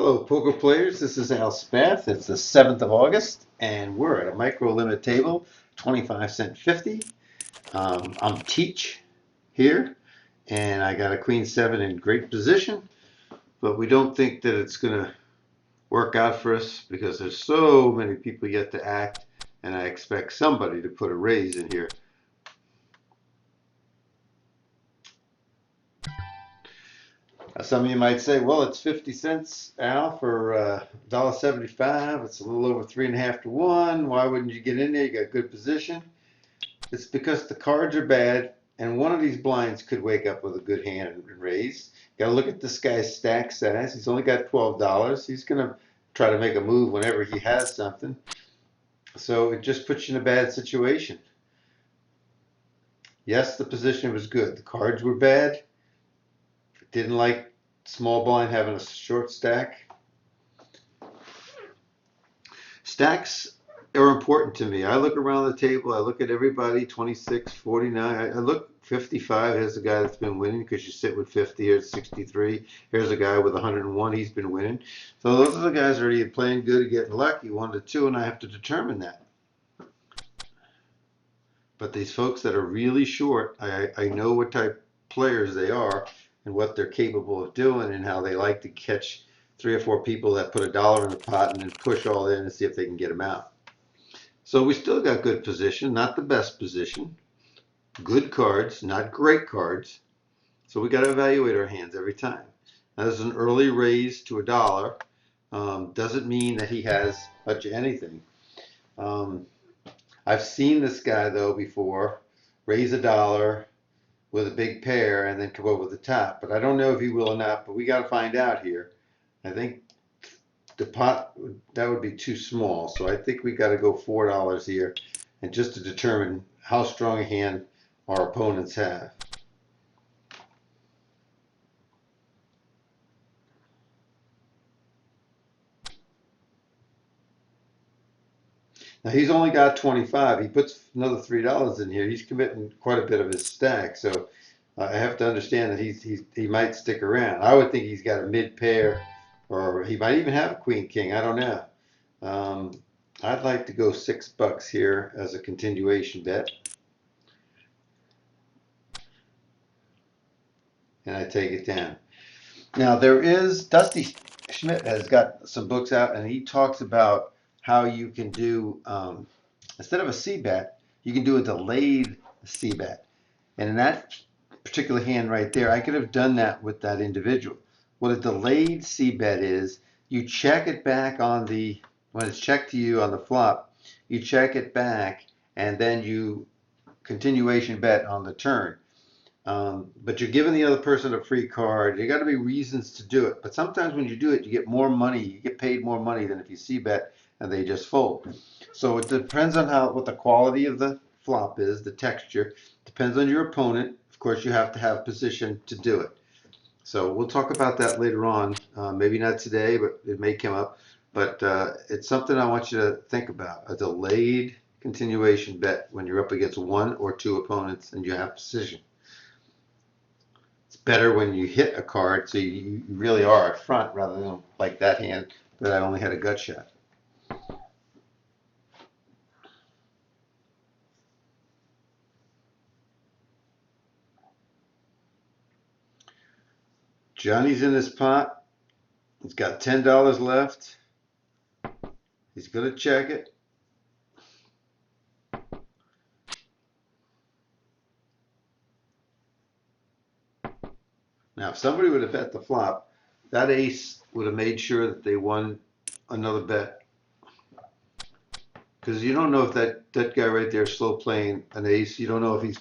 Hello, poker players. This is Al Spath. It's the 7th of August, and we're at a micro limit table, 25 cent 50. I'm Teach here, and I got a Queen 7 in great position, but we don't think that it's going to work out for us because there's so many people yet to act, and I expect somebody to put a raise in here. Some of you might say, well, it's 50 cents, Al, for $1.75. It's a little over 3.5 to 1. Why wouldn't you get in there? You got good position. It's because the cards are bad, and one of these blinds could wake up with a good hand and raise. You got to look at this guy's stack size. He's only got $12. He's going to try to make a move whenever he has something. So it just puts you in a bad situation. Yes, the position was good. The cards were bad. Didn't like small blind having a short stack. Stacks are important to me. I look around the table, I look at everybody, 26, 49. I look 55. Here's a guy that's been winning because you sit with 50. Here's 63. Here's a guy with 101. He's been winning. So those are the guys that are either playing good or getting lucky, 1 to 2, and I have to determine that. But these folks that are really short, I know what type of players they are and what they're capable of doing and how they like to catch 3 or 4 people that put $1 in the pot and then push all in and see if they can get them out. So we still got good position, not the best position. Good cards, not great cards. So we got to evaluate our hands every time. Now, there's an early raise to $1. Doesn't mean that he has much of anything. I've seen this guy though before raise $1 with a big pair and then come over the top. But I don't know if he will or not. But we got to find out here. I think the pot, that would be too small. So I think we got to go $4 here, and just to determine how strong a hand our opponents have. Now he's only got 25. He puts another $3 in here. He's committing quite a bit of his stack. So I have to understand that he might stick around. I would think he's got a mid pair, or he might even have a queen king. I don't know. I'd like to go $6 here as a continuation bet, and I take it down. Now there is Dusty Schmidt has got some books out, and he talks about how you can do instead of a C bet, you can do a delayed C bet. And in that particular hand right there, I could have done that with that individual. What a delayed C bet is, you check it back on the, when it's checked to you on the flop, you check it back and then you continuation bet on the turn. But you're giving the other person a free card. There got to be reasons to do it. But sometimes when you do it, you get more money. You get paid more money than if you C bet and they just fold. So it depends on what the quality of the flop is, the texture. Depends on your opponent. Of course, you have to have position to do it. So we'll talk about that later on. Maybe not today, but it may come up. But it's something I want you to think about. A delayed continuation bet when you're up against 1 or 2 opponents and you have position. It's better when you hit a card so you really are at front rather than like that hand that I only had a gut shot. Johnny's in his pot. He's got $10 left. He's going to check it. Now, if somebody would have bet the flop, that ace would have made sure that they won another bet. Because you don't know if that guy right there is slow playing an ace. You don't know if he's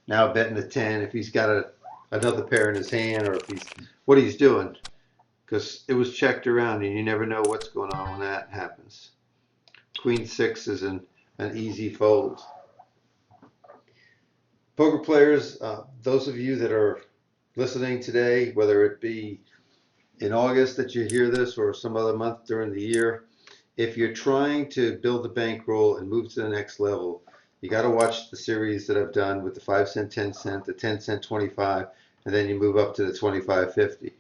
now betting a 10, if he's got another pair in his hand, or if he's what he's doing. Because it was checked around, and you never know what's going on when that happens. Queen 6 is an easy fold. Poker players, those of you that are listening today, whether it be in August that you hear this or some other month during the year, if you're trying to build a bankroll and move to the next level, you got to watch the series that I've done with the 5 cent, 10 cent, the 10 cent, 25, and then you move up to the 25.50.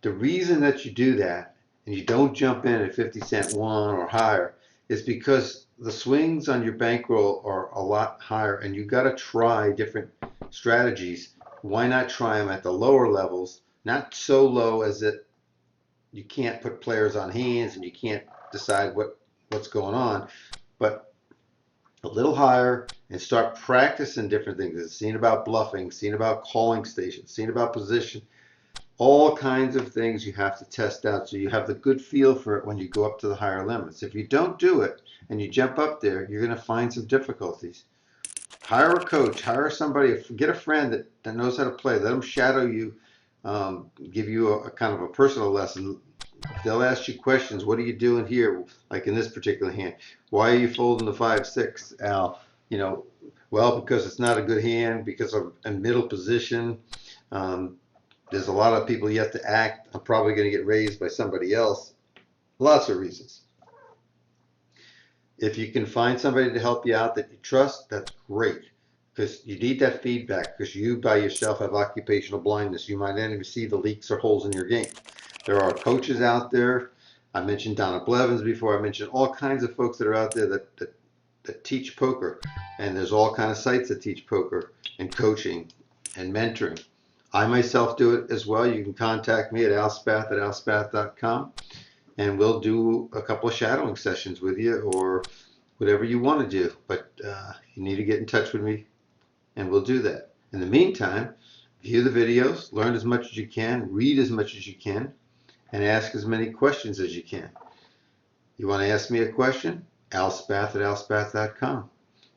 The reason that you do that and you don't jump in at 50 cent one or higher, is because the swings on your bankroll are a lot higher, and you got to try different strategies. Why not try them at the lower levels? Not so low as that you can't put players on hands and you can't decide what's going on, but a little higher and start practicing different things. Seeing about bluffing, seeing about calling stations, seeing about position, all kinds of things you have to test out so you have the good feel for it when you go up to the higher limits. If you don't do it and you jump up there, you're going to find some difficulties. Hire a coach, hire somebody, get a friend that knows how to play. Let them shadow you, give you a kind of a personal lesson. They'll ask you questions. What are you doing here? Like in this particular hand, why are you folding the 5-6, Al? Well, because it's not a good hand, because I'm in middle position. There's a lot of people yet to act. I'm probably going to get raised by somebody else. Lots of reasons. If you can find somebody to help you out that you trust, that's great, because you need that feedback, because you by yourself have occupational blindness. You might not even see the leaks or holes in your game. There are coaches out there. I mentioned Donna Blevins before. I mentioned all kinds of folks that are out there that teach poker, and there's all kinds of sites that teach poker and coaching and mentoring. I myself do it as well. You can contact me at alspath@alspath.com, and we'll do a couple of shadowing sessions with you or whatever you want to do. But you need to get in touch with me, and we'll do that. In the meantime, view the videos, learn as much as you can, read as much as you can, and ask as many questions as you can. You want to ask me a question? alspath@alspath.com.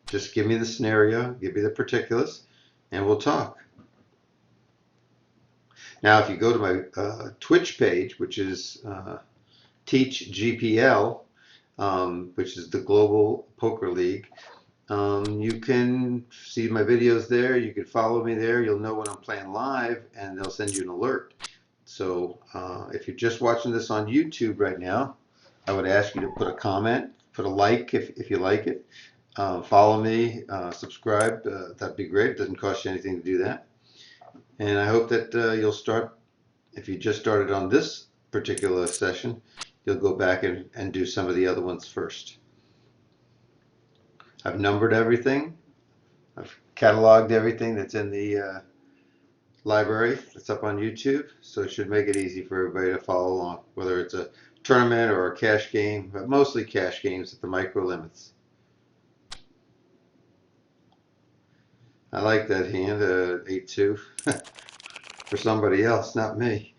Just give me the scenario, give me the particulars, and we'll talk. Now, if you go to my Twitch page, which is Teach GPL, which is the Global Poker League, you can see my videos there. You can follow me there. You'll know when I'm playing live, and they'll send you an alert. So if you're just watching this on YouTube right now, I would ask you to put a comment, put a like if you like it. Follow me, subscribe. That'd be great. It doesn't cost you anything to do that. And I hope that you'll start, if you just started on this particular session, you'll go back and do some of the other ones first. I've numbered everything. I've cataloged everything that's in the library that's up on YouTube, so it should make it easy for everybody to follow along, whether it's a tournament or a cash game, but mostly cash games at the micro limits. I like that hand, 8-2, for somebody else, not me.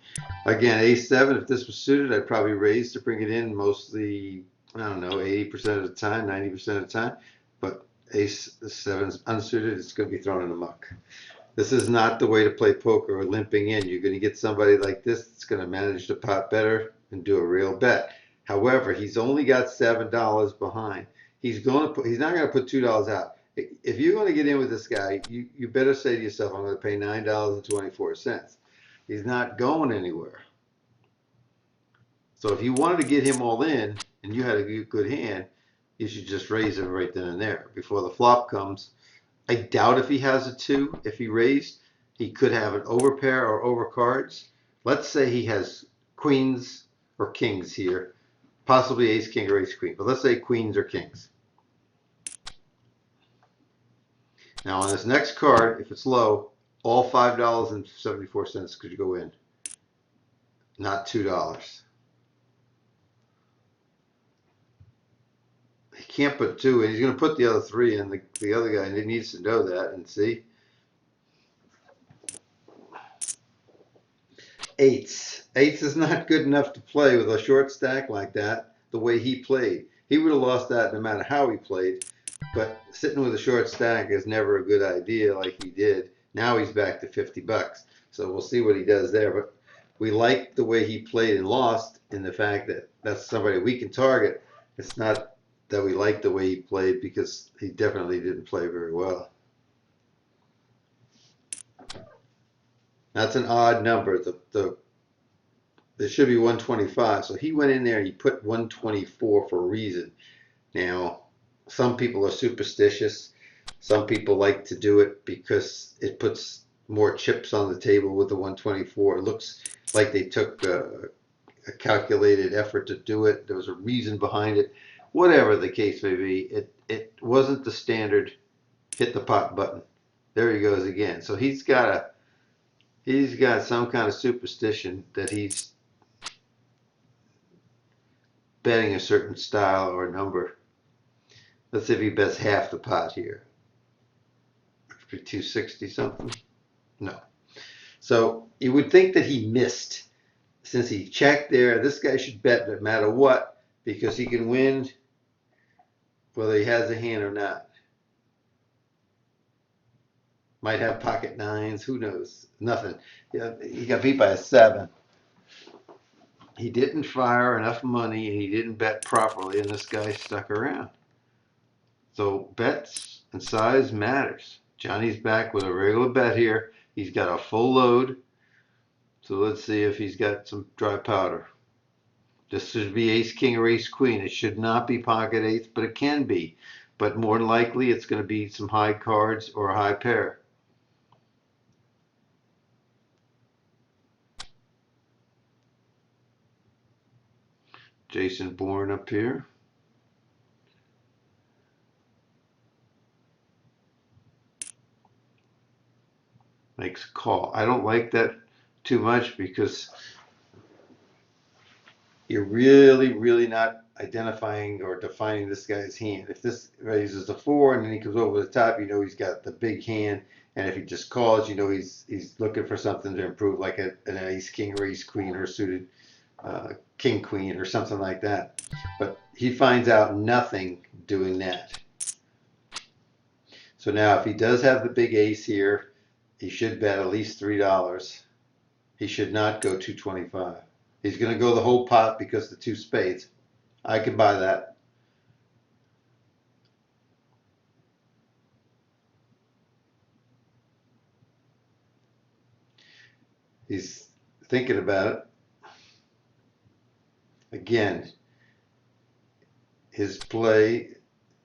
Again, ace-7, if this was suited, I'd probably raise to bring it in mostly, I don't know, 80% of the time, 90% of the time. But ace-7 is unsuited, it's going to be thrown in the muck. This is not the way to play poker or limping in. You're going to get somebody like this that's going to manage the pot better and do a real bet. However, he's only got $7 behind. He's not going to put $2 out. If you're going to get in with this guy, you better say to yourself, I'm going to pay $9.24. He's not going anywhere. So if you wanted to get him all in and you had a good hand, you should just raise him right then and there before the flop comes. I doubt if he has a 2, if he raised, he could have an overpair or overcards. Let's say he has queens or kings here, possibly ace king or ace queen, but let's say queens or kings. Now on this next card, if it's low, all $5.74 could go in, not $2. He can't put 2 in. He's going to put the other 3 in. The other guy needs to know that and see. Eights. Eights is not good enough to play with a short stack like that the way he played. He would have lost that no matter how he played. But sitting with a short stack is never a good idea like he did. Now he's back to $50. So we'll see what he does there. But we like the way he played and lost in the fact that that's somebody we can target. It's not that we like the way he played, because he definitely didn't play very well. That's an odd number. It should be 125. So he went in there and he put 124 for a reason. Now, some people are superstitious. Some people like to do it because it puts more chips on the table with the 124. It looks like they took a calculated effort to do it. There was a reason behind it. Whatever the case may be, it wasn't the standard hit the pot button. There he goes again. So he's got some kind of superstition that he's betting a certain style or number. Let's see if he bets half the pot here. 260 something? No. So you would think that he missed. Since he checked there, this guy should bet no matter what, because he can win whether he has a hand or not. Might have pocket nines, who knows? Nothing. He got beat by a 7. He didn't fire enough money and he didn't bet properly, and this guy stuck around. So bets and size matters. Johnny's back with a regular bet here. He's got a full load. So let's see if he's got some dry powder. This should be ace, king, or ace, queen. It should not be pocket eights, but it can be. But more than likely, it's going to be some high cards or a high pair. Jason Bourne up here. Makes a call. I don't like that too much because you're really not identifying or defining this guy's hand. If this raises a 4 and then he comes over the top, you know he's got the big hand. And if he just calls, you know he's looking for something to improve, like an ace king or ace queen or suited king queen or something like that. But he finds out nothing doing that. So now if he does have the big ace here, he should bet at least $3. He should not go 225. He's going to go the whole pot because the 2 spades. I can buy that. He's thinking about it. Again, his play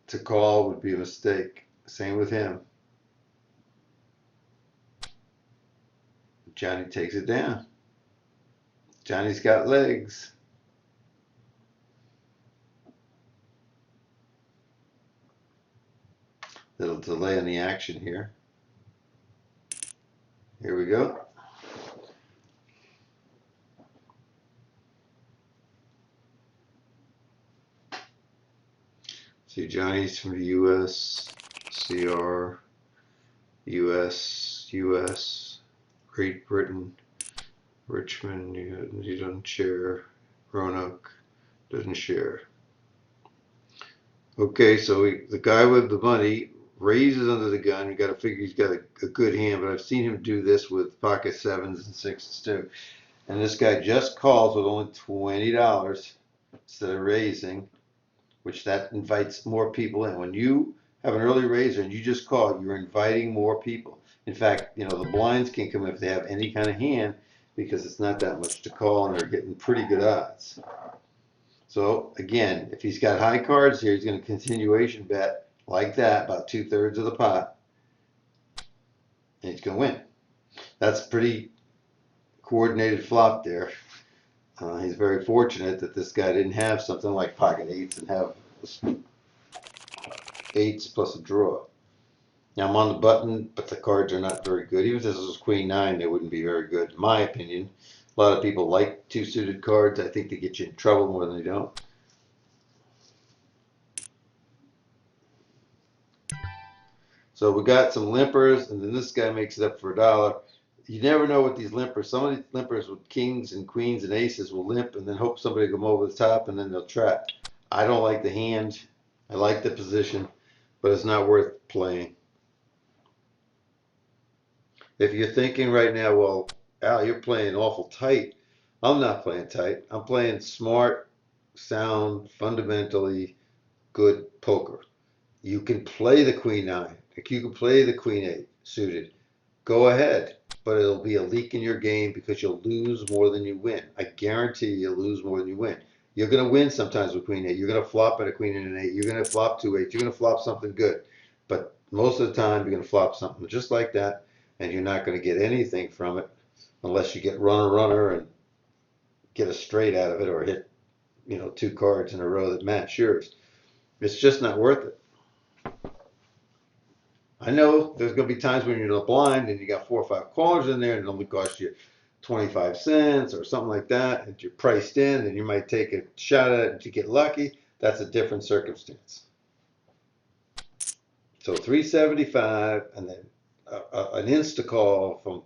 to call would be a mistake. Same with him. Johnny takes it down. Johnny's got legs. Little delay in the action here. Here we go. See, Johnny's from the U.S., CR, U.S., Great Britain, Richmond, he doesn't share, Roanoke, doesn't share. Okay, so the guy with the money raises under the gun. You got to figure he's got a good hand, but I've seen him do this with pocket 7s and 6s too. And this guy just calls with only $20 instead of raising, which that invites more people in. When you have an early raiser and you just call, you're inviting more people. In fact, you know, the blinds can come if they have any kind of hand because it's not that much to call and they're getting pretty good odds. So again, if he's got high cards here, he's going to continuation bet like that, about 2/3 of the pot, and he's going to win. That's pretty coordinated flop there. He's very fortunate that this guy didn't have something like pocket 8s and have 8s plus a draw. Now I'm on the button, but the cards are not very good. Even if this was queen 9, they wouldn't be very good, in my opinion. A lot of people like 2 suited cards. I think they get you in trouble more than they don't. So we got some limpers, and then this guy makes it up for $1. You never know with these limpers. Some of these limpers with kings and queens and aces will limp and then hope somebody will come over the top and then they'll trap. I don't like the hand. I like the position, but it's not worth playing. If you're thinking right now, well, Al, you're playing awful tight. I'm not playing tight. I'm playing smart, sound, fundamentally good poker. You can play the queen 9. You can play the queen 8 suited. Go ahead, but it'll be a leak in your game because you'll lose more than you win. I guarantee you'll lose more than you win. You're going to win sometimes with queen 8. You're going to flop at a queen and an 8. You're going to flop 2 8s. You're going to flop something good. But most of the time, you're going to flop something just like that, and you're not going to get anything from it unless you get runner and get a straight out of it or hit, two cards in a row that match yours. It's just not worth it. I know there's going to be times when you're in the blind and you got 4 or 5 callers in there and it only costs you 25 cents or something like that, and you're priced in and you might take a shot at it and you get lucky. That's a different circumstance. So 375 and then an insta call from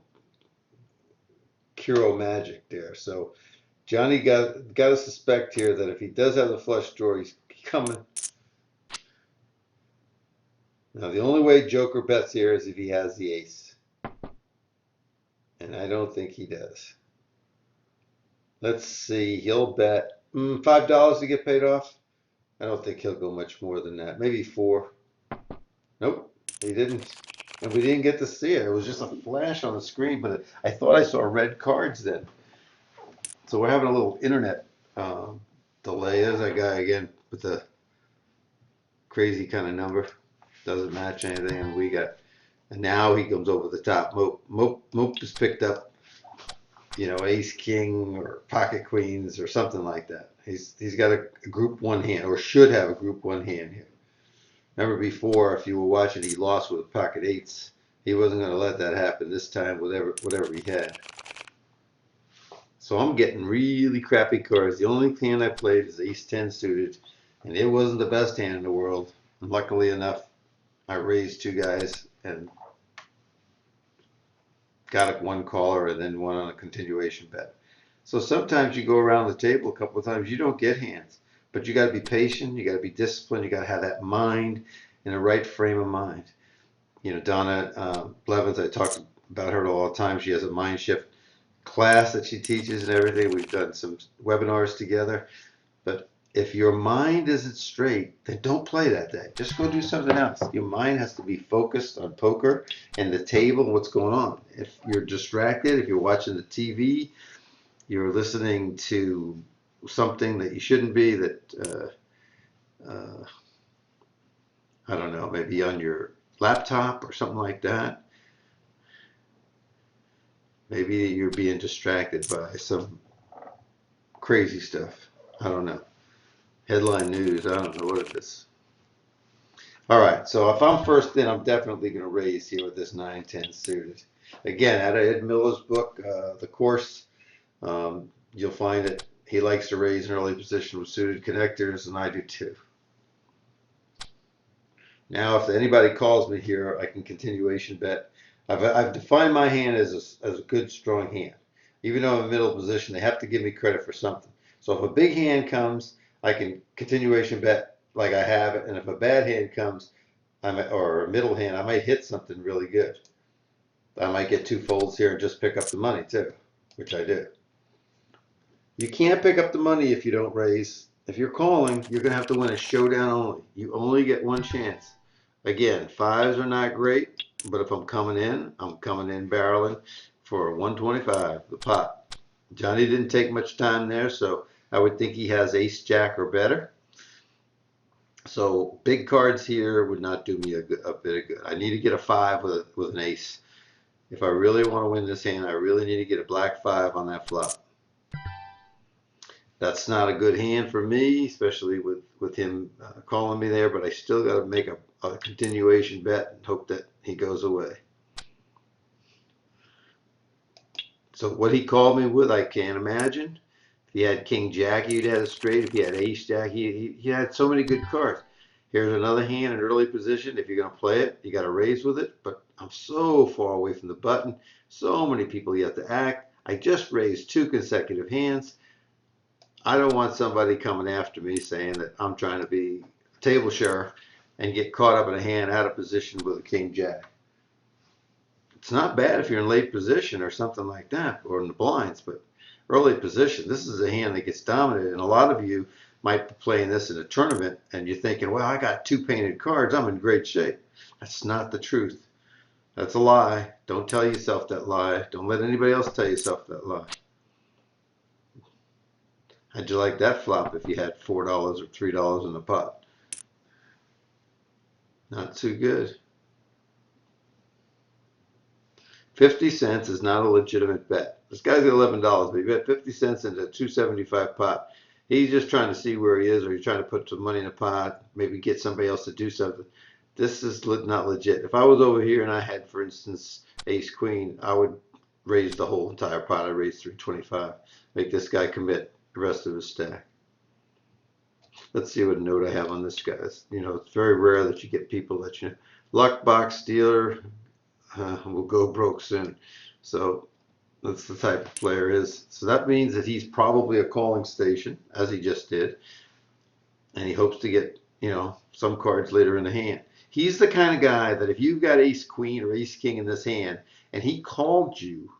Curo Magic there. So Johnny got to suspect here that if he does have the flush draw, he's coming. Now the only way Joker bets here is if he has the ace. And I don't think he does. Let's see, he'll bet $5 to get paid off. I don't think he'll go much more than that. Maybe 4. Nope, he didn't. And we didn't get to see it. It was just a flash on the screen, but I thought I saw red cards then. So we're having a little internet delay. There's that guy again with the crazy kind of number. Doesn't match anything, and and now he comes over the top. Mope has picked up, ace king or pocket queens or something like that. He's got a group 1 hand, or should have a group 1 hand here. Remember before, if you were watching, he lost with pocket 8s. He wasn't going to let that happen this time, whatever he had. So I'm getting really crappy cards. The only hand I played is ace 10 suited, and it wasn't the best hand in the world. And luckily enough, I raised 2 guys and got 1 caller and then 1 on a continuation bet. So sometimes you go around the table a couple of times, you don't get hands, but you got to be patient, you got to be disciplined, you got to have that mind in the right frame of mind. Donna Blevins, I talked about her all the time. She has a mind shift class that she teaches and everything. We've done some webinars together. But if your mind isn't straight, then don't play that day. Just go do something else. Your mind has to be focused on poker and the table and what's going on. If you're distracted, if you're watching the TV, you're listening to something that you shouldn't be, that, I don't know, maybe on your laptop or something like that. Maybe you're being distracted by some crazy stuff. I don't know. Headline news, I don't know what it is. All right, so if I'm first in, I'm definitely going to raise here with this 9-10 suited. Again, out of Ed Miller's book, The Course, you'll find that he likes to raise an early position with suited connectors, and I do too. Now, if anybody calls me here, I can continuation bet. I've defined my hand as a good, strong hand. Even though I'm in middle position, they have to give me credit for something. So if a big hand comes, I can continuation bet like I have it. And if a bad hand comes, or a middle hand, I might hit something really good. I might get 2 folds here and just pick up the money too, which I do. You can't pick up the money if you don't raise. If you're calling, you're going to have to win a showdown only. You only get 1 chance. Again, 5s are not great, but if I'm coming in barreling for 125, the pot. Johnny didn't take much time there, so I would think he has ace jack or better. So big cards here would not do me a bit of good. I need to get a 5 with an ace. If I really want to win this hand, I really need to get a black 5 on that flop. That's not a good hand for me, especially with him calling me there, but I still got to make a continuation bet and hope that he goes away. So what he called me with, I can't imagine. If he had king jack, he'd had a straight. If he had ace jack, he had so many good cards. Here's another hand in early position. If you're going to play it, you got to raise with it. But I'm so far away from the button. So many people yet to act. I just raised 2 consecutive hands. I don't want somebody coming after me saying that I'm trying to be a table sheriff and get caught up in a hand out of position with a king jack. It's not bad if you're in late position or something like that, or in the blinds, but early position, this is a hand that gets dominated. And a lot of you might be playing this in a tournament and you're thinking, well, I got 2 painted cards, I'm in great shape. That's not the truth. That's a lie. Don't tell yourself that lie. Don't let anybody else tell yourself that lie. How'd you like that flop if you had $4 or $3 in the pot? Not too good. 50 cents is not a legitimate bet. This guy's got $11, but he bet 50 cents into a 275 pot. He's just trying to see where he is, or he's trying to put some money in a pot, maybe get somebody else to do something. This is not legit. If I was over here and I had, for instance, ace queen, I would raise the whole entire pot. I raise 325. Make this guy commit the rest of his stack. Let's see what note I have on this guy. It's very rare that you get people that luck box dealer will go broke soon. So that's the type of player is. So that means that he's probably a calling station, as he just did, and he hopes to get some cards later in the hand. He's the kind of guy that if you've got ace queen or ace king in this hand, and he called you,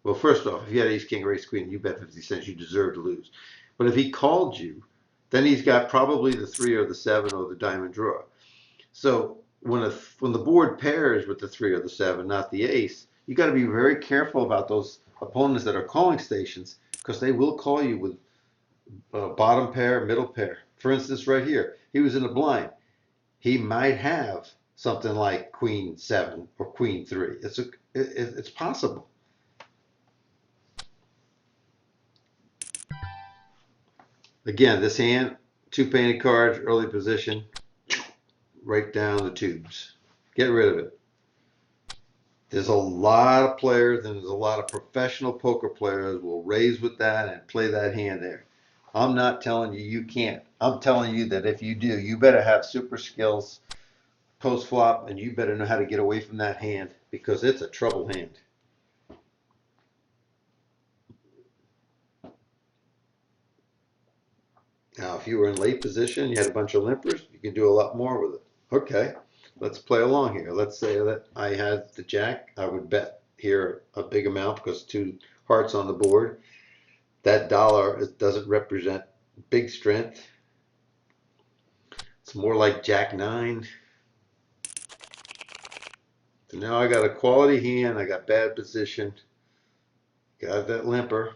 well, first off, if you had ace king or ace queen, you bet 50 cents, you deserve to lose. But if he called you, then he's got probably the 3 or the 7 or the diamond draw. So when the board pairs with the 3 or the 7, not the ace, you got to be very careful about those opponents that are calling stations, because they will call you with bottom pair, middle pair. For instance, right here, he was in the blind. He might have something like queen 7 or queen 3. It's possible. Again, this hand, 2 painted cards, early position, right down the tubes. Get rid of it. There's a lot of players, and there's a lot of professional poker players will raise with that and play that hand there. I'm not telling you you can't. I'm telling you that if you do, you better have super skills post flop, and you better know how to get away from that hand, because it's a trouble hand. Now, if you were in late position, you had a bunch of limpers, you can do a lot more with it. Okay, let's play along here. Let's say that I had the jack. I would bet here a big amount because 2 hearts on the board. That dollar doesn't represent big strength. It's more like jack 9. So now I got a quality hand. I got bad position. Got that limper.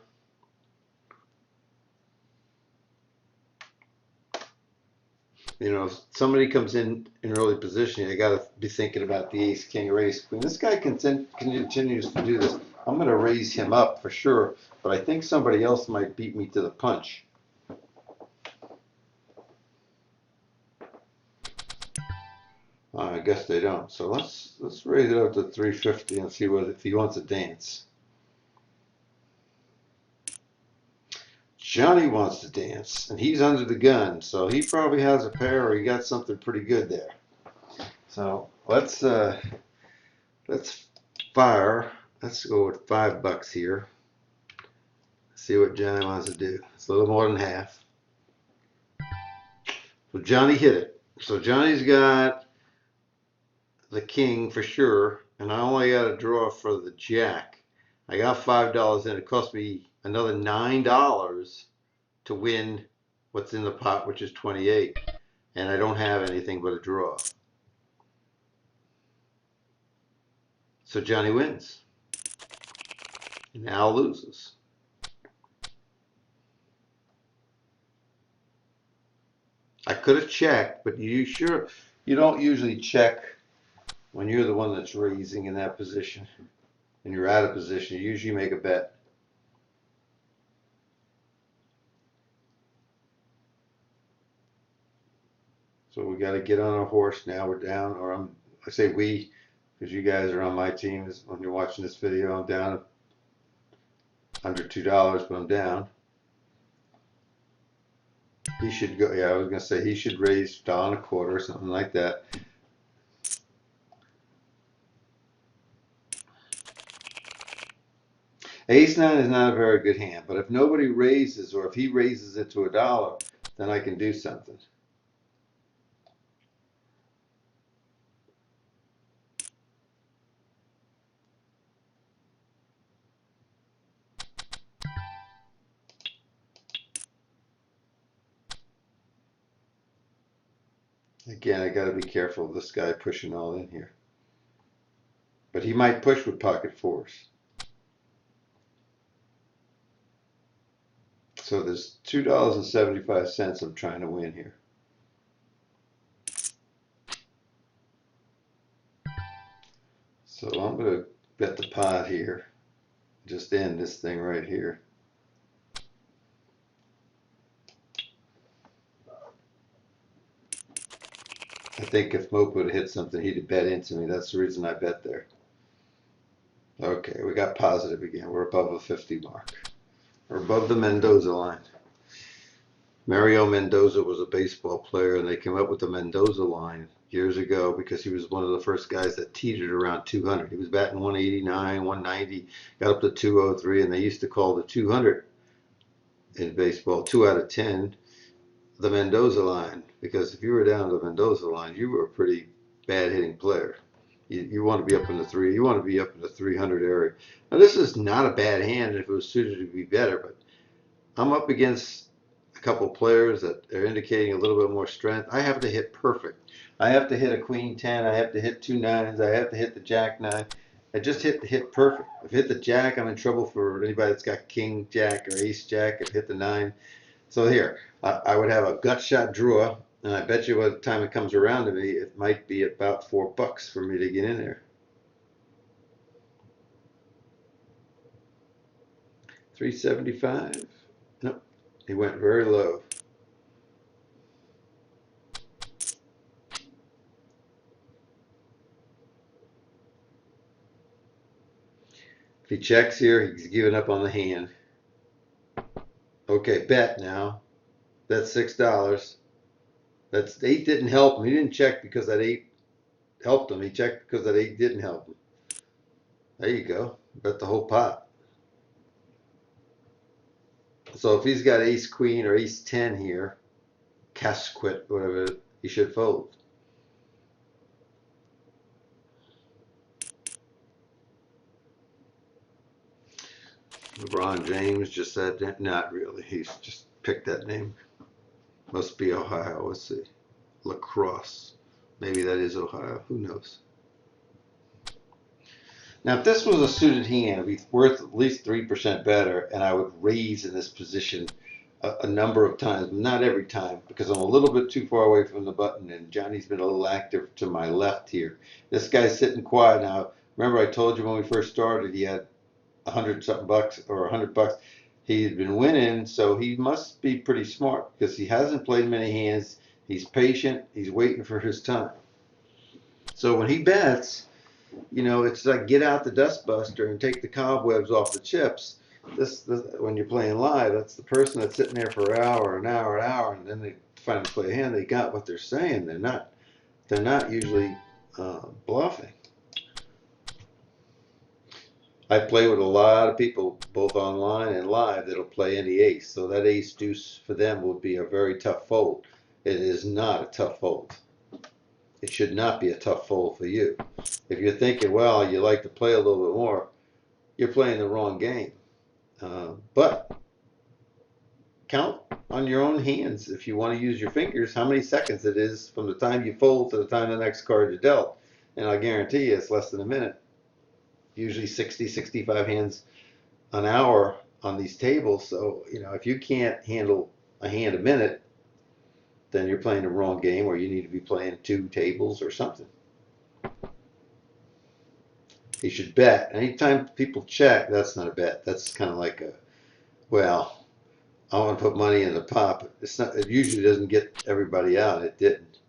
If somebody comes in early position, you got to be thinking about the ace, king, or ace, queen. This guy continues to do this. I'm going to raise him up for sure, but I think somebody else might beat me to the punch. I guess they don't. So let's raise it up to 350 and see if he wants to dance. Johnny wants to dance, and he's under the gun, so he probably has a pair, or he got something pretty good there. So let's fire. Let's go with $5 here. See what Johnny wants to do. It's a little more than half. So Johnny hit it. So Johnny's got the king for sure, and I only got a draw for the jack. I got $5 in. It cost me another $9 to win what's in the pot, which is 28, and I don't have anything but a draw. So Johnny wins. And Al loses. I could have checked, but you don't usually check when you're the one that's raising in that position and you're out of position. You usually make a bet. So we got to get on our horse now. We're down, or I say we, because you guys are on my team. When you're watching this video, I'm down under $2, but I'm down. He should go. Yeah, I was gonna say he should raise down a quarter or something like that. Ace 9 is not a very good hand, but if nobody raises, or if he raises it to $1, then I can do something. Again, I got to be careful of this guy pushing all in here. But he might push with pocket fours. So there's $2.75 I'm trying to win here. So I'm going to Bet the pot here. Just end this thing right here. I think if Mope would have hit something, he'd have bet into me. That's the reason I bet there. Okay, we got positive again. We're above the 50 mark. We're above the Mendoza line. Mario Mendoza was a baseball player, and they came up with the Mendoza line years ago because he was one of the first guys that teetered around 200. He was batting 189, 190, got up to 203, and they used to call the 200 in baseball, 2 out of 10, the Mendoza line, because if you were down the Mendoza line, you were a pretty bad hitting player. You want to be up in the three. You want to be up in the 300 area. Now this is not a bad hand if it was suited to be better, but I'm up against a couple players that are indicating a little bit more strength. I have to hit perfect. I have to hit a queen 10. I have to hit 2 9s. I have to hit the jack 9. I just hit perfect. If I hit the jack, I'm in trouble for anybody that's got king jack or ace jack. If I hit the 9. So here, I would have a gut shot draw, and I bet you by the time it comes around to me, it might be about $4 for me to get in there. 375. Nope, he went very low. If he checks here, he's giving up on the hand. Okay, bet now. That's $6. That's 8 didn't help him. He didn't check because that 8 helped him. He checked because that 8 didn't help him. There you go. Bet the whole pot. So if he's got ace queen or ace 10 here, cash quit, whatever, he should fold. LeBron James just said that. Not really. He's just picked that name. Must be Ohio. Let's see. Lacrosse. Maybe that is Ohio. Who knows? Now, if this was a suited hand, it'd be worth at least 3% better, and I would raise in this position a number of times, not every time, because I'm a little bit too far away from the button, and Johnny's been a little active to my left here. This guy's sitting quiet now. Remember, I told you when we first started, he had 100 something bucks or $100. He's been winning, so he must be pretty smart because he hasn't played many hands. He's patient. He's waiting for his time. So when he bets, it's like get out the dustbuster and take the cobwebs off the chips. This when you're playing live, that's the person that's sitting there for an hour, and then they finally play a hand. They got what they're saying. They're not usually bluffing. I play with a lot of people, both online and live, that'll play any ace. So that ace deuce for them will be a very tough fold. It is not a tough fold. It should not be a tough fold for you. If you're thinking, well, you like to play a little bit more, you're playing the wrong game. But count on your own hands if you want to use your fingers how many seconds it is from the time you fold to the time the next card is dealt. And I guarantee you it's less than a minute. Usually 60, 65 hands an hour on these tables. So, if you can't handle a hand a minute, then you're playing the wrong game, or you need to be playing 2 tables or something. You should bet. Anytime people check, that's not a bet. That's kind of like I want to put money in the pot, but it usually doesn't get everybody out. It didn't.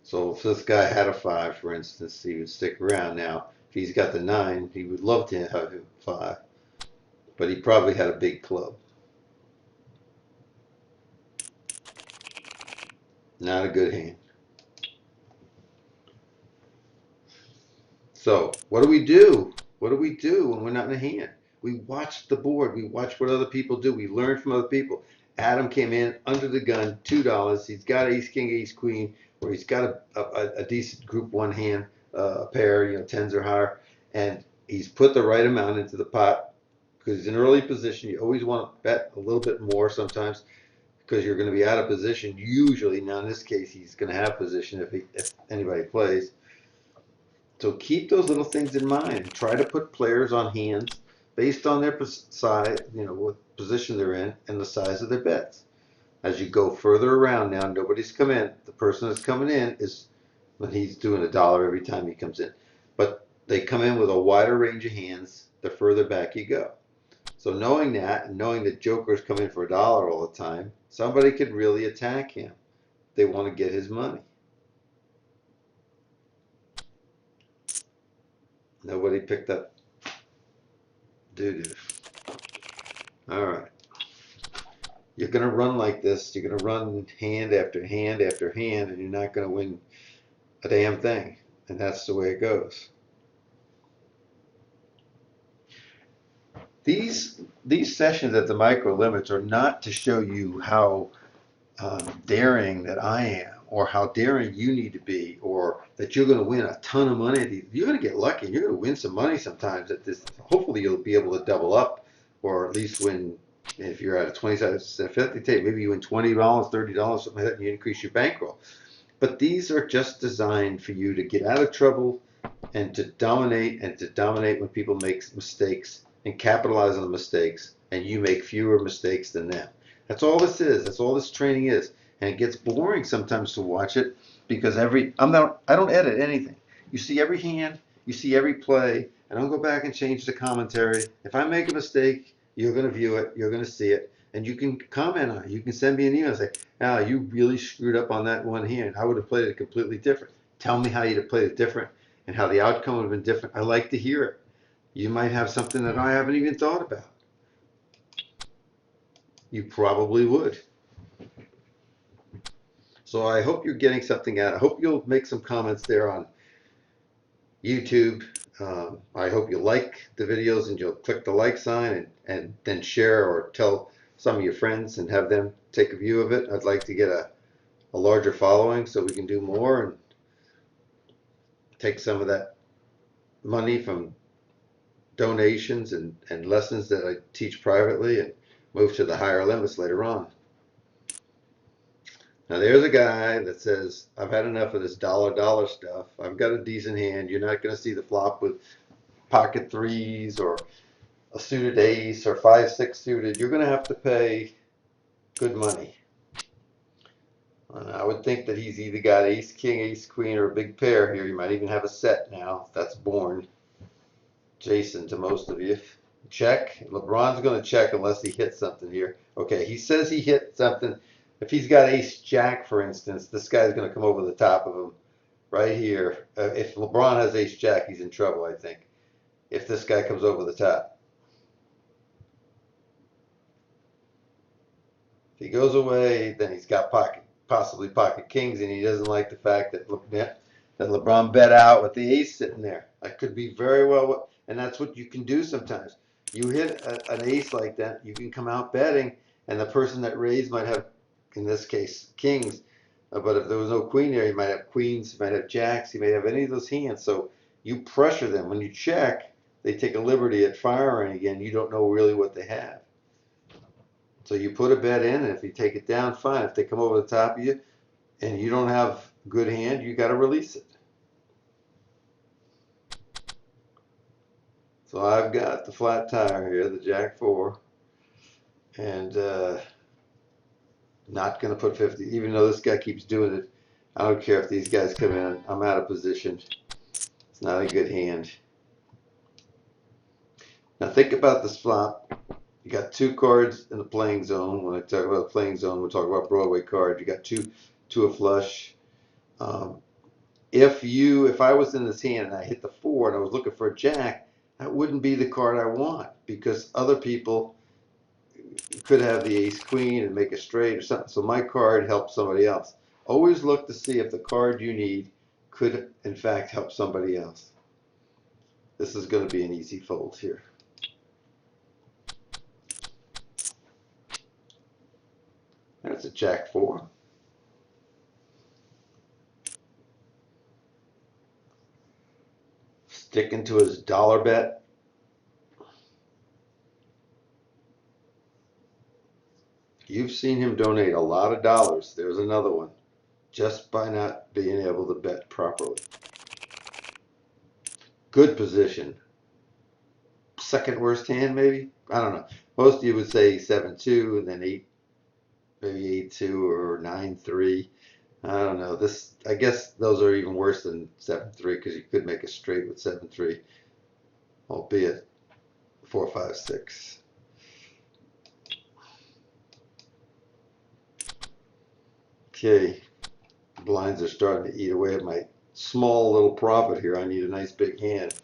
So if this guy had a 5, for instance, he would stick around. Now, if he's got the 9, he would love to have a 5, but he probably had a big club. Not a good hand. So what do we do? What do we do when we're not in a hand? We watch the board. We watch what other people do. We learn from other people. Adam came in under the gun, $2. He's got ace king, ace queen, or he's got a decent group 1 hand pair, 10s or higher, and he's put the right amount into the pot because he's in early position. You always want to bet a little bit more sometimes because you're going to be out of position. Usually, now in this case, he's going to have position if anybody plays. So keep those little things in mind. Try to put players on hands based on their size, what position they're in, and the size of their bets. As you go further around now, nobody's come in. The person that's coming in is when he's doing $1 every time he comes in. But they come in with a wider range of hands the further back you go. So knowing that, and knowing that jokers come in for a dollar all the time, somebody could really attack him. They want to get his money. Nobody picked up doo-doo. All right. You're going to run like this. You're going to run hand after hand after hand, and you're not going to win a damn thing. And that's the way it goes. These sessions at the micro limits are not to show you how daring that I am, or how daring you need to be, or that you're going to win a ton of money. You're going to get lucky. You're going to win some money sometimes at this. Hopefully you'll be able to double up, or at least win. If you're at a 20 50 tape, maybe you win $20, $30, something like that, and you increase your bankroll. But these are just designed for you to get out of trouble and to dominate when people make mistakes and capitalize on the mistakes, and you make fewer mistakes than them. That's all this is. That's all this training is. And it gets boring sometimes to watch it because I don't edit anything. You see every hand, you see every play, and I don't go back and change the commentary. If I make a mistake, you're going to view it, you're going to see it, and you can comment on it. You can send me an email and say, "Al, you really screwed up on that one hand. I would have played it completely different. Tell me how you'd have played it different and how the outcome would have been different. I like to hear it. You might have something that I haven't even thought about." You probably would. So I hope you're getting something out. I hope you'll make some comments there on YouTube. I hope you like the videos and you'll click the like sign and then share or tell some of your friends and have them take a view of it. I'd like to get a larger following so we can do more and take some of that money from donations and lessons that I teach privately and move to the higher limits later on. Now there's a guy that says, "I've had enough of this dollar stuff. I've got a decent hand. You're not going to see the flop with pocket threes or a suited ace or 5-6 suited. You're going to have to pay good money." And I would think that he's either got ace king, ace queen, or a big pair here. You might even have a set now. That's born Jason to most of you. Check. LeBron's going to check unless he hits something here. Okay, he says he hit something. If he's got ace jack, for instance, this guy's going to come over the top of him right here. If LeBron has ace jack, he's in trouble, I think, if this guy comes over the top. If he goes away, then he's got possibly pocket kings, and he doesn't like the fact that LeBron bet out with the ace sitting there. That could be very well, and that's what you can do sometimes. You hit an ace like that, you can come out betting, and the person that raised might have, in this case, kings. But if there was no queen there, you might have queens, you might have jacks, you may have any of those hands. So you pressure them. When you check, they take a liberty at firing again. You don't know really what they have. So you put a bet in, and if you take it down, fine. If they come over the top of you and you don't have a good hand, you got to release it. So I've got the flat tire here, the jack 4, and not going to put 50, even though this guy keeps doing it. I don't care if these guys come in. I'm out of position. It's not a good hand. Now think about this flop. You got 2 cards in the playing zone. When I talk about the playing zone, we'll talk about Broadway cards. You got two a flush. If I was in this hand and I hit the 4 and I was looking for a jack, that wouldn't be the card I want, because other people could have the ace queen and make a straight or something. So my card helps somebody else. Always look to see if the card you need could in fact help somebody else. This is going to be an easy fold here. That's a jack 4. Sticking to his dollar bet. You've seen him donate a lot of dollars. There's another one, just by not being able to bet properly. Good position. Second worst hand, maybe? I don't know. Most of you would say 7-2 and then 8, maybe 8-2 or 9-3. I don't know. This, I guess those are even worse than 7-3 because you could make a straight with 7-3, albeit 4-5-6. Okay, blinds are starting to eat away at my small little profit here. I need a nice big hand.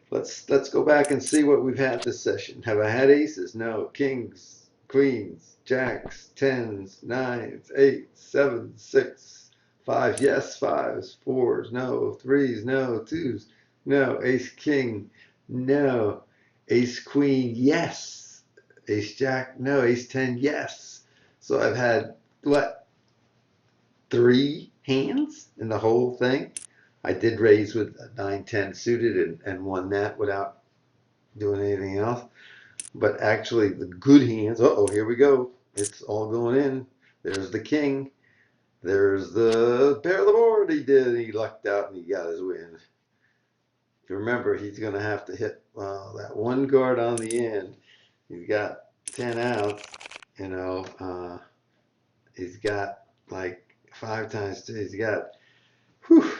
Let's go back and see what we've had this session. Have I had aces? No. Kings, queens, jacks, tens, nines, eights, sevens, six, five. Yes, fives, fours. No. Threes. No. Twos. No. Ace, king. No. Ace, queen. Yes. Ace, jack. No. Ace, ten. Yes. So I've had what? 3 hands in the whole thing. I did raise with a 9-10 suited and won that without doing anything else. But actually, the good hands, uh-oh, here we go. It's all going in. There's the king. There's the pair of the board he did. He lucked out and he got his win. If you remember, he's going to have to hit that one card on the end. He's got 10 outs, you know. He's got like 5 times 2. He's got, whew,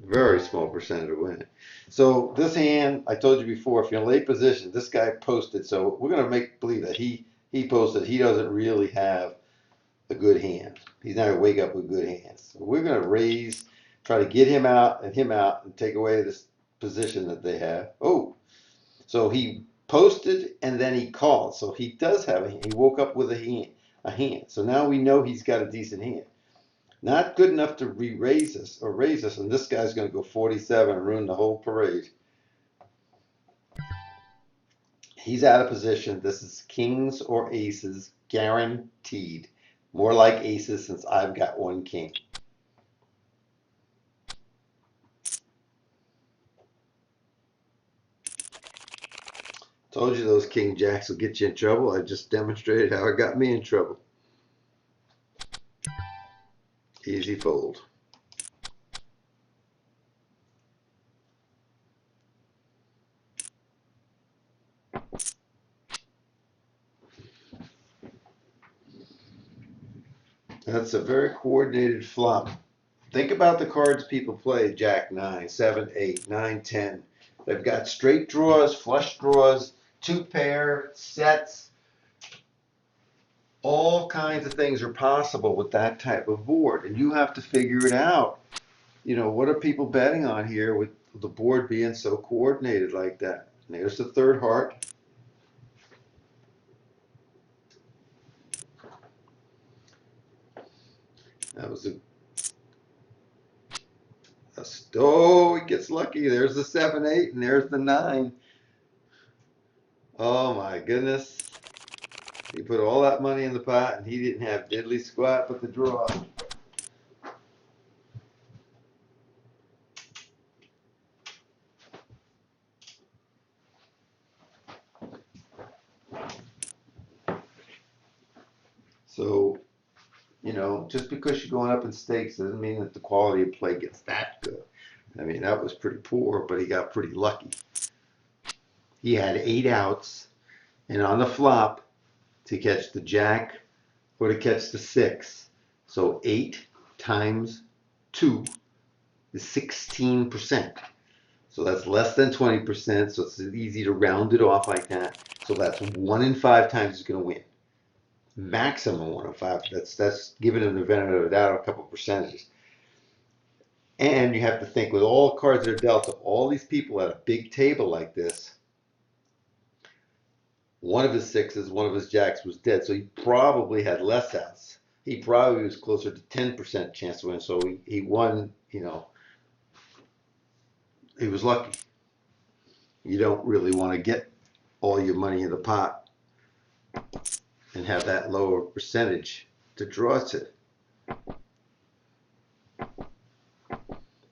very small percentage of winning. So this hand, I told you before, if you're in late position, this guy posted. So we're gonna make believe that he posted. He doesn't really have a good hand. He's not gonna wake up with good hands. So we're gonna raise, try to get him out and take away this position that they have. Oh, so he posted and then he called. So he does have a hand. He woke up with a hand. So now we know he's got a decent hand. Not good enough to re-raise us or raise us, and this guy's going to go 47 and ruin the whole parade. He's out of position. This is kings or aces, guaranteed. More like aces since I've got one king. Told you those king jacks will get you in trouble. I just demonstrated how it got me in trouble. Easy fold. That's a very coordinated flop. Think about the cards people play: Jack 9, 7, 8, 9, 10. They've got straight draws, flush draws, 2-pair, sets. All kinds of things are possible with that type of board, and you have to figure it out. You know, what are people betting on here with the board being so coordinated like that? And there's the third heart. That was oh, he gets lucky. There's the 7, 8, and there's the 9. Oh my goodness. He put all that money in the pot, and he didn't have diddly squat but the draw. So, you know, just because you're going up in stakes doesn't mean that the quality of play gets that good. I mean, that was pretty poor, but he got pretty lucky. He had 8 outs, and on the flop to catch the jack or to catch the 6. So 8 times 2 is 16%. So that's less than 20%. So it's easy to round it off like that. So that's 1 in 5 times he's going to win. Maximum 1 in 5. That's giving him the benefit of the doubt, a couple of percentages. And you have to think with all cards that are dealt to all these people at a big table like this, one of his 6s, one of his jacks was dead. So he probably had less outs. He probably was closer to 10% chance to win. So he won, you know, he was lucky. You don't really want to get all your money in the pot and have that lower percentage to draw to.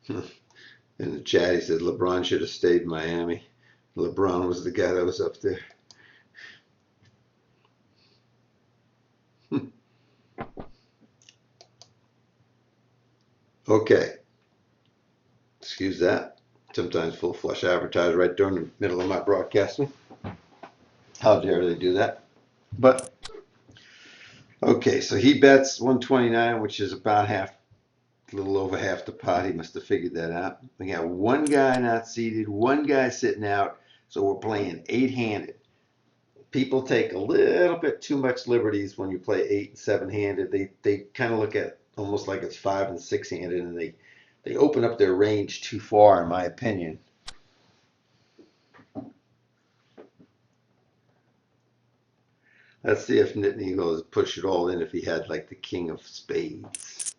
In the chat, he said LeBron should have stayed in Miami. LeBron was the guy that was up there. Okay. Excuse that. Sometimes full flush advertise right during the middle of my broadcasting. How dare they do that? But Okay, so he bets 129, which is about half, a little over half the pot. He must have figured that out. We got one guy not seated, one guy sitting out, so we're playing eight-handed. People take a little bit too much liberties when you play eight and seven-handed. They kind of look at almost like it's five and six-handed, and they open up their range too far, in my opinion. Let's see if Nittany goes push it all in if he had like the king of spades.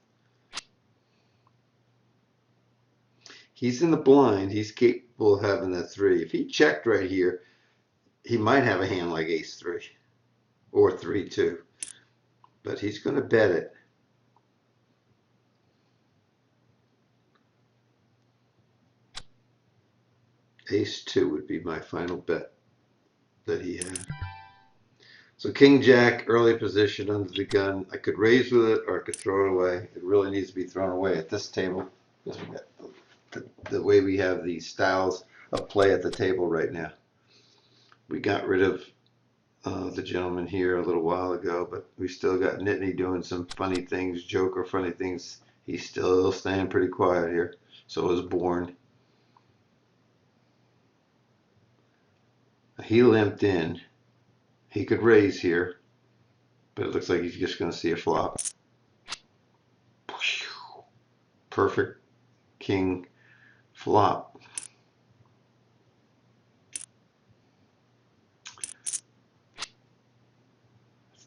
He's in the blind. He's capable of having that three. If he checked right here, he might have a hand like ace three or 3-2, but he's going to bet it. Ace two would be my final bet that he had. So king jack, early position under the gun. I could raise with it or I could throw it away. It really needs to be thrown away at this table because we got the way we have these styles of play at the table right now. We got rid of the gentleman here a little while ago, but we still got Nittany doing some funny things, Joker funny things. He's still staying pretty quiet here. So is Bourne. He limped in. He could raise here, but it looks like he's just going to see a flop. Perfect king flop.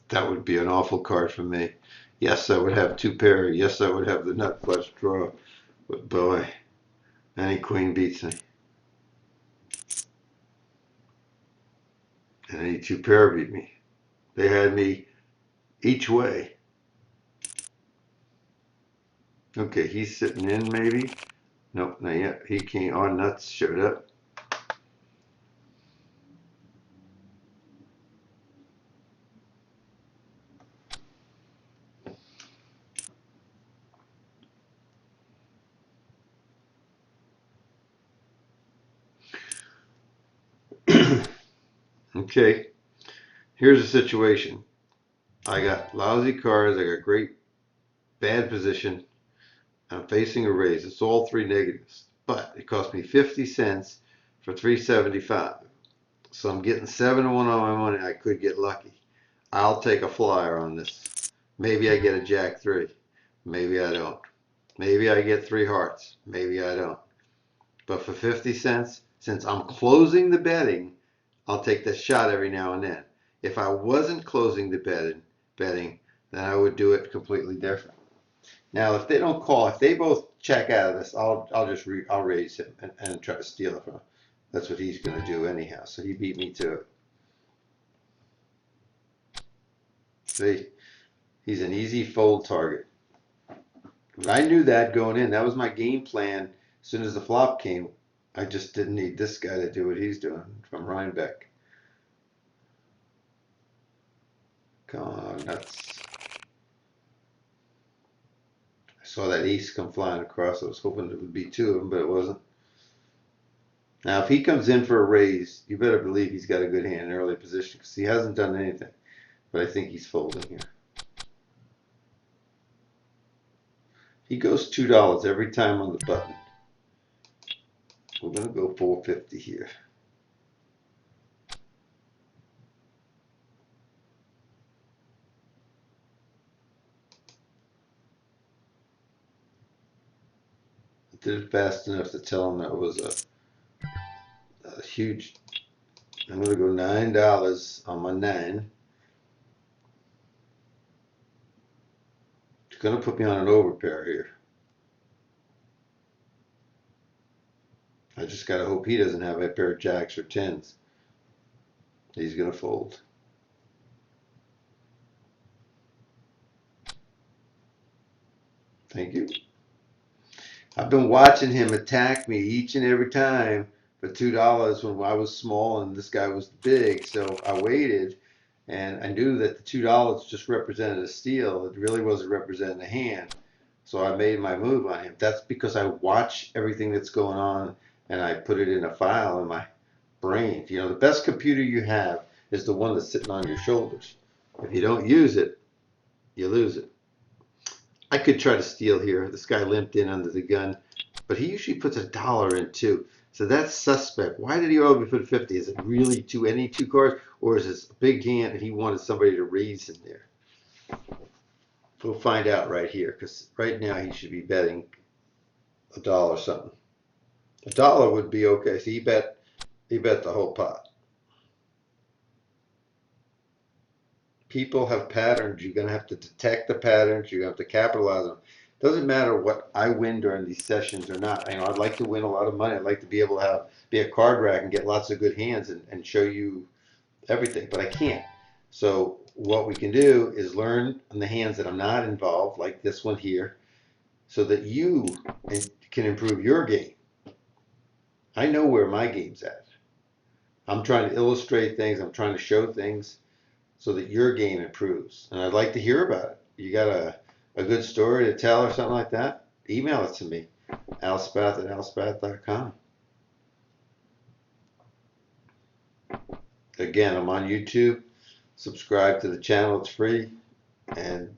That would be an awful card for me. Yes, I would have two pair. Yes, I would have the nut flush draw. But boy, any queen beats me. And any two pair beat me. They had me each way. Okay, he's sitting in maybe. Nope, not yet. He came on nuts, showed up. Okay, here's the situation. I got lousy cards. I got great bad position. I'm facing a raise. It's all three negatives, but it cost me 50 cents for 375. So I'm getting 7-1 on my money. I could get lucky. I'll take a flyer on this. Maybe I get a jack three. Maybe I don't. Maybe I get three hearts. Maybe I don't. But for 50 cents, since I'm closing the betting, I'll take the shot every now and then. If I wasn't closing the betting, then I would do it completely different. Now, if they don't call, if they both check out of this, I'll raise him and try to steal it from him. That's what he's going to do anyhow. So he beat me to it. See, he's an easy fold target. But I knew that going in. That was my game plan. As soon as the flop came, I just didn't need this guy to do what he's doing from Rhinebeck. Come on, nuts. I saw that ace come flying across. I was hoping it would be two of them, but it wasn't. Now, if he comes in for a raise, you better believe he's got a good hand in early position because he hasn't done anything. But I think he's folding here. He goes $2 every time on the button. We're going to go $4.50 here. I did it fast enough to tell him that was a huge. I'm going to go $9 on my 9. It's going to put me on an overpair here. I just got to hope he doesn't have a pair of jacks or 10s. He's going to fold. Thank you. I've been watching him attack me each and every time for $2 when I was small and this guy was big. So I waited and I knew that the $2 just represented a steal. It really wasn't representing a hand. So I made my move on him. That's because I watch everything that's going on and I put it in a file in my brain. You know, the best computer you have is the one that's sitting on your shoulders. If you don't use it, you lose it. I could try to steal here. This guy limped in under the gun, but he usually puts $1 in too. So that's suspect. Why did he only put 50? Is it really any two cards, or is this a big hand and he wanted somebody to raise in there? We'll find out right here, because right now he should be betting $1 something. $1 would be okay. So he bet the whole pot. People have patterns. You're gonna have to detect the patterns. You're gonna have to capitalize on them. Doesn't matter what I win during these sessions or not. I'd like to win a lot of money. I'd like to be able to be a card rack and get lots of good hands and show you everything, but I can't. So what we can do is learn on the hands that I'm not involved, like this one here, so that you can improve your game. I know where my game's at. I'm trying to illustrate things. I'm trying to show things so that your game improves. And I'd like to hear about it. You got a good story to tell or something like that? Email it to me, alspath@alspath.com. Again, I'm on YouTube. Subscribe to the channel. It's free. And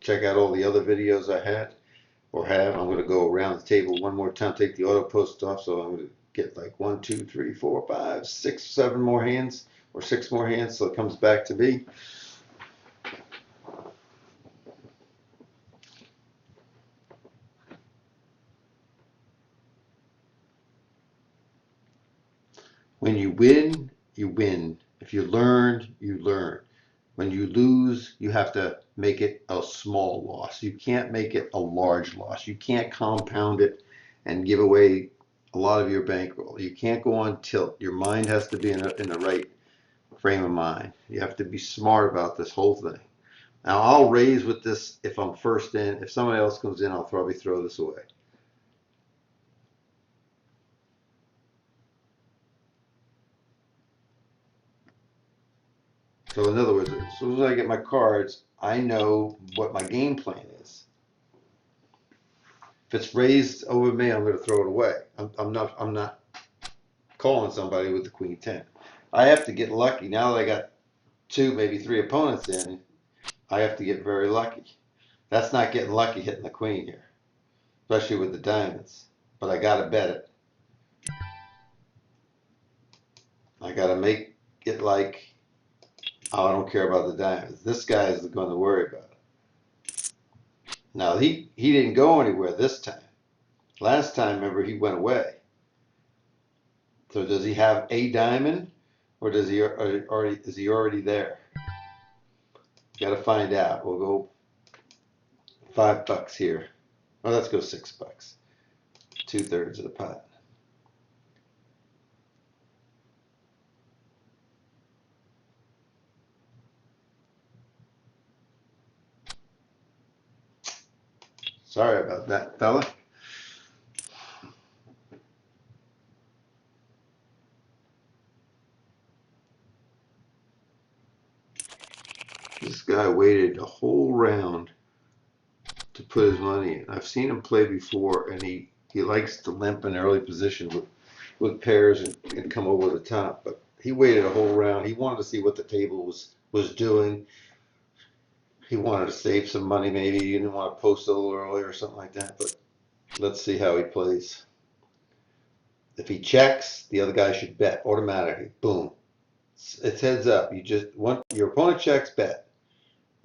check out all the other videos I had or have. I'm going to go around the table one more time, take the auto post off. So I'm going to get like 1, 2, 3, 4, 5, 6, 7 more hands or 6 more hands. So it comes back to me. When you win, you win. If you learn, you learn. When you lose, you have to make it a small loss. You can't make it a large loss. You can't compound it and give away a lot of your bankroll. You can't go on tilt. Your mind has to be in the right frame of mind. You have to be smart about this whole thing. Now, I'll raise with this if I'm first in. If somebody else comes in, I'll probably throw this away. So in other words, as soon as I get my cards, I know what my game plan is. If it's raised over me, I'm going to throw it away. I'm not calling somebody with the queen 10. I have to get lucky. Now that I got 2, maybe 3 opponents in, I have to get very lucky. That's not getting lucky hitting the queen here, especially with the diamonds. But I got to bet it. I got to make it like, oh, I don't care about the diamonds. This guy is going to worry about it. Now, he didn't go anywhere this time. Last time, remember, he went away. So does he have a diamond, or does he already is he already there? Got to find out. We'll go $5 here. Oh, let's go $6. 2/3 of the pot. Sorry about that, fella. This guy waited a whole round to put his money in. I've seen him play before, and he likes to limp in early position with pairs and come over the top. But he waited a whole round. He wanted to see what the table was doing. He wanted to save some money, maybe. He didn't want to post a little early or something like that. But let's see how he plays. If he checks, the other guy should bet automatically. Boom. It's heads up. You just want your opponent checks, bet.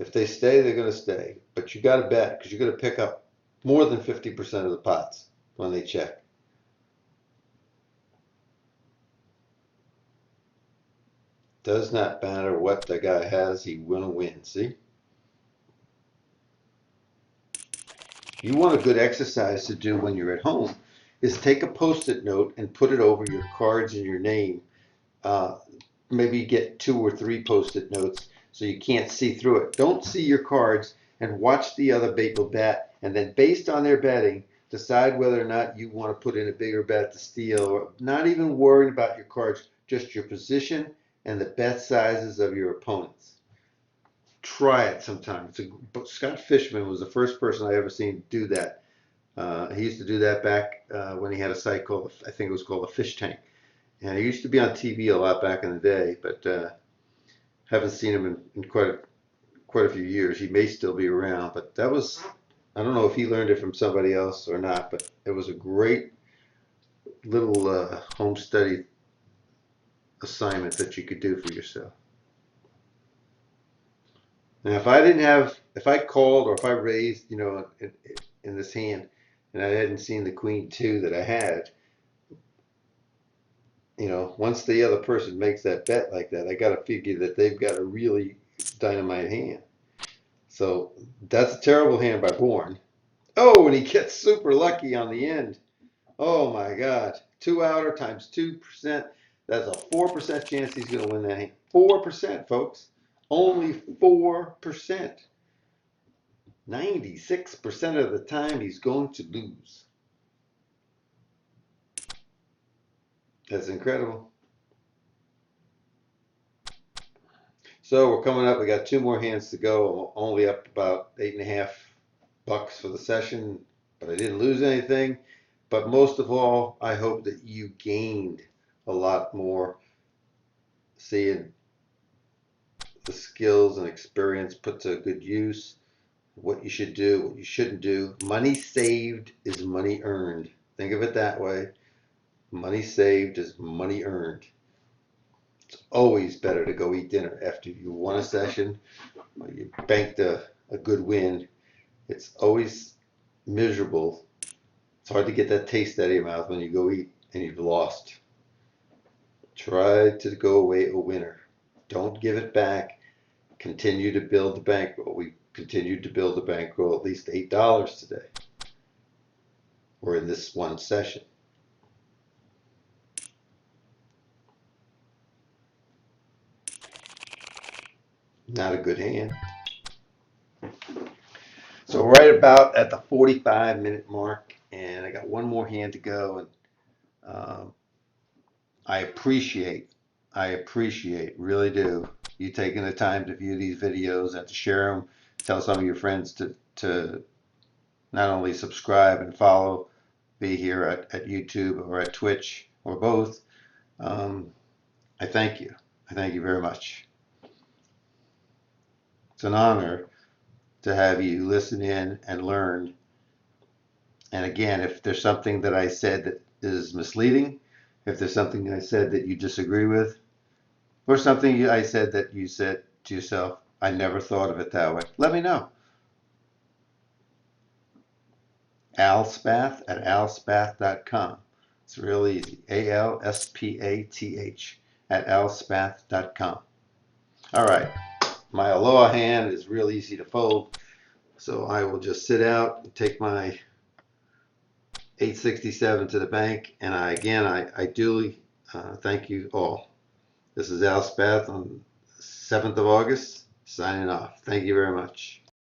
If they stay, they're going to stay. But you got to bet because you're going to pick up more than 50% of the pots when they check. Does not matter what the guy has, he will win. See? You want a good exercise to do when you're at home is take a post-it note and put it over your cards and your name. Maybe get 2 or 3 post-it notes so you can't see through it. Don't see your cards and watch the other people bet, and then based on their betting, decide whether or not you want to put in a bigger bet to steal, or not even worrying about your cards, just your position and the bet sizes of your opponents. Try it sometime. Scott Fishman was the first person I ever seen do that. He used to do that back when he had a site called, I think it was called a Fish Tank. And he used to be on TV a lot back in the day, but haven't seen him in quite quite a few years. He may still be around, but that was, I don't know if he learned it from somebody else or not, but it was a great little home study assignment that you could do for yourself. Now, if I called or if I raised, in this hand, and I hadn't seen the queen two that I had, once the other person makes that bet like that, I got to figure that they've got a really dynamite hand. So that's a terrible hand by Bourne. Oh, and he gets super lucky on the end. Oh my God. 2 outer times 2%. That's a 4% chance he's going to win that hand. 4%, folks. Only 4%. 96% of the time he's going to lose. That's incredible. So we're coming up. We got 2 more hands to go. I'm only up about $8.50 for the session, but I didn't lose anything. But most of all, I hope that you gained a lot more seeing the skills and experience put to good use, what you should do, what you shouldn't do. Money saved is money earned. Think of it that way. Money saved is money earned. It's always better to go eat dinner after you won a session or you banked a good win. It's always miserable. It's hard to get that taste out of your mouth when you go eat and you've lost. Try to go away a winner. Don't give it back. Continue to build the bankroll. We continued to build the bankroll at least $8 today, or in this one session. Not a good hand. So right about at the 45-minute mark, and I got one more hand to go, and I appreciate, really do, you taking the time to view these videos and to share them. Tell some of your friends to not only subscribe and follow, be here at YouTube or at Twitch or both. I thank you. I thank you very much. It's an honor to have you listen in and learn. And again, if there's something that I said that is misleading, if there's something I said that you disagree with, or something I said that you said to yourself, I never thought of it that way, let me know. Spath at alspath.com. It's real easy. ALSPATH at alspath.com. All right. My aloha hand is real easy to fold, so I will just sit out and take my 867 to the bank. And I duly thank you all. This is Al Spath on the 7th of August, signing off. Thank you very much.